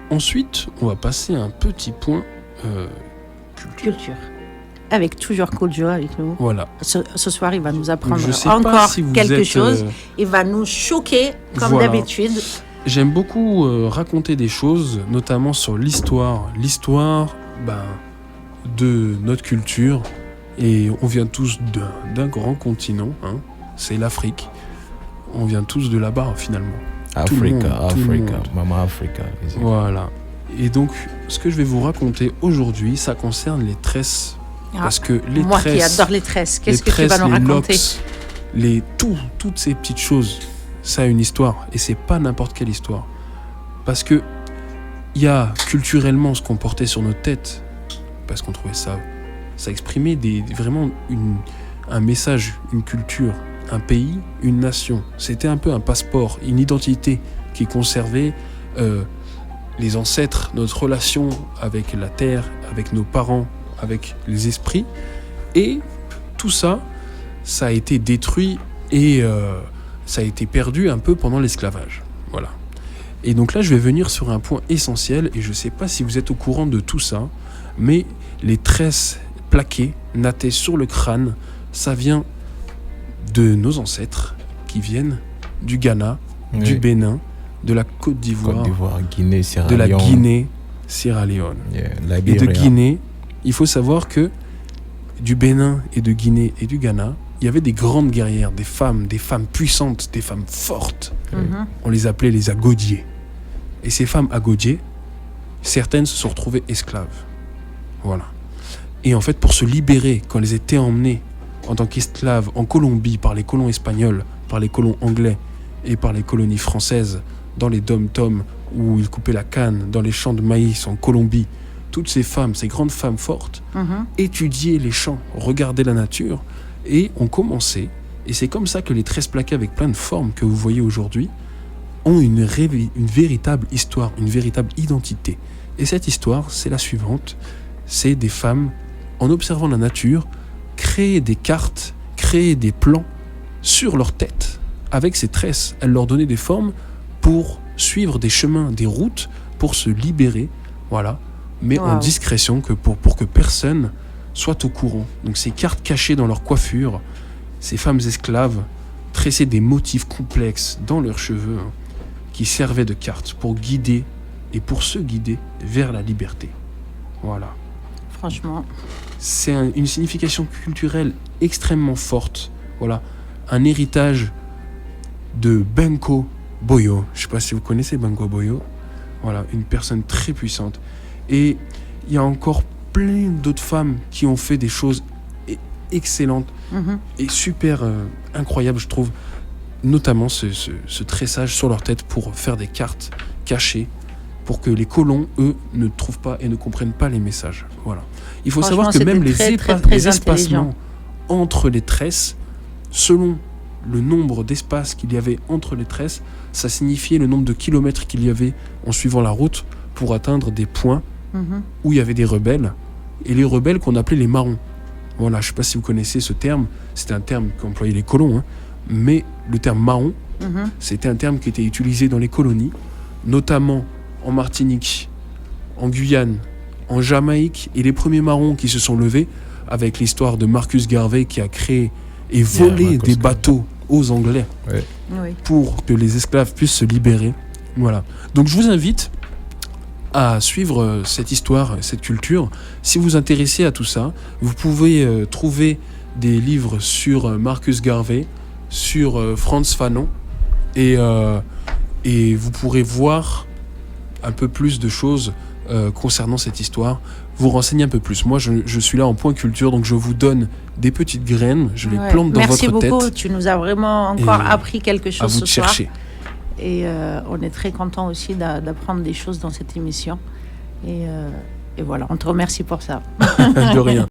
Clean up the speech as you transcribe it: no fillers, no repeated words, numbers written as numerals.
Ensuite, on va passer à un petit point Culture. Avec toujours Kojo avec nous. Voilà. Ce soir, il va nous apprendre Je sais pas encore si vous quelque êtes, chose. Il va nous choquer, comme voilà. d'habitude. J'aime beaucoup raconter des choses, notamment sur l'histoire. L'histoire de notre culture. Et on vient tous d'un grand continent, hein, c'est l'Afrique. On vient tous de là-bas, finalement. Africa, Mama Africa. Voilà. Et donc, ce que je vais vous raconter aujourd'hui, ça concerne les tresses. Parce que les moi tresses... qui adore les tresses, qu'est-ce que tu vas nous les raconter? locks, toutes ces petites choses, ça a une histoire. Et c'est pas n'importe quelle histoire. Parce que il y a culturellement ce qu'on portait sur nos têtes. Parce qu'on trouvait ça exprimait vraiment un message, une culture, un pays, une nation. C'était un peu un passeport, une identité qui conservait les ancêtres, notre relation avec la terre, avec nos parents, avec les esprits. Et tout ça, ça a été détruit et ça a été perdu un peu pendant l'esclavage. Voilà. Et donc là, je vais venir sur un point essentiel, et je ne sais pas si vous êtes au courant de tout ça, mais les tresses plaquées, nattées sur le crâne, ça vient de nos ancêtres qui viennent du Ghana, du Bénin, de la Côte d'Ivoire, Guinée, Sierra de la Leone. Guinée, Sierra Leone. Et de Guinée, il faut savoir que du Bénin et de Guinée et du Ghana, il y avait des grandes guerrières, des femmes puissantes, des femmes fortes. On les appelait les Agodiers. Et ces femmes Agodiers, certaines se sont retrouvées esclaves. Voilà. Et en fait, pour se libérer, quand elles étaient emmenées en tant qu'esclaves en Colombie par les colons espagnols, par les colons anglais et par les colonies françaises, dans les dom-toms où ils coupaient la canne, dans les champs de maïs en Colombie, toutes ces femmes, ces grandes femmes fortes, étudiaient les champs, regardaient la nature et ont commencé, et c'est comme ça que les tresses plaquées avec plein de formes que vous voyez aujourd'hui ont une véritable histoire, une véritable identité. Et cette histoire, c'est la suivante. C'est des femmes, en observant la nature, créer des cartes, créer des plans sur leur tête. Avec ces tresses, elles leur donnaient des formes pour suivre des chemins, des routes, pour se libérer, voilà, mais en discrétion, pour que personne soit au courant. Donc ces cartes cachées dans leur coiffure, ces femmes esclaves tressaient des motifs complexes dans leurs cheveux, hein, qui servaient de cartes pour guider et pour se guider vers la liberté. Voilà. Franchement. C'est une signification culturelle extrêmement forte. Voilà. Un héritage de Banco Boyo. Je ne sais pas si vous connaissez Banco Boyo. Voilà, une personne très puissante. Et il y a encore plein d'autres femmes qui ont fait des choses excellentes et super incroyables, je trouve. Notamment ce tressage sur leur tête pour faire des cartes cachées pour que les colons, eux, ne trouvent pas et ne comprennent pas les messages. Voilà. Il faut savoir que même les espacements entre les tresses, selon le nombre d'espaces qu'il y avait entre les tresses, ça signifiait le nombre de kilomètres qu'il y avait en suivant la route pour atteindre des points où il y avait des rebelles, et les rebelles qu'on appelait les marrons. Voilà, je ne sais pas si vous connaissez ce terme, c'était un terme qu'employaient les colons, hein, mais le terme marron, c'était un terme qui était utilisé dans les colonies, notamment en Martinique, en Guyane, en Jamaïque, et les premiers marrons qui se sont levés avec l'histoire de Marcus Garvey qui a créé et volé des bateaux aux Anglais pour que les esclaves puissent se libérer. Voilà. Donc je vous invite à suivre cette histoire, cette culture. Si vous vous intéressez à tout ça, vous pouvez trouver des livres sur Marcus Garvey, sur Frantz Fanon, et vous pourrez voir un peu plus de choses concernant cette histoire, vous renseigner un peu plus. Moi, je suis là en point culture, donc je vous donne des petites graines, je les plante dans votre tête. Merci beaucoup, tu nous as vraiment encore appris quelque chose ce soir. Chercher. Et on est très content aussi d'apprendre des choses dans cette émission. Et voilà, on te remercie pour ça. De rien.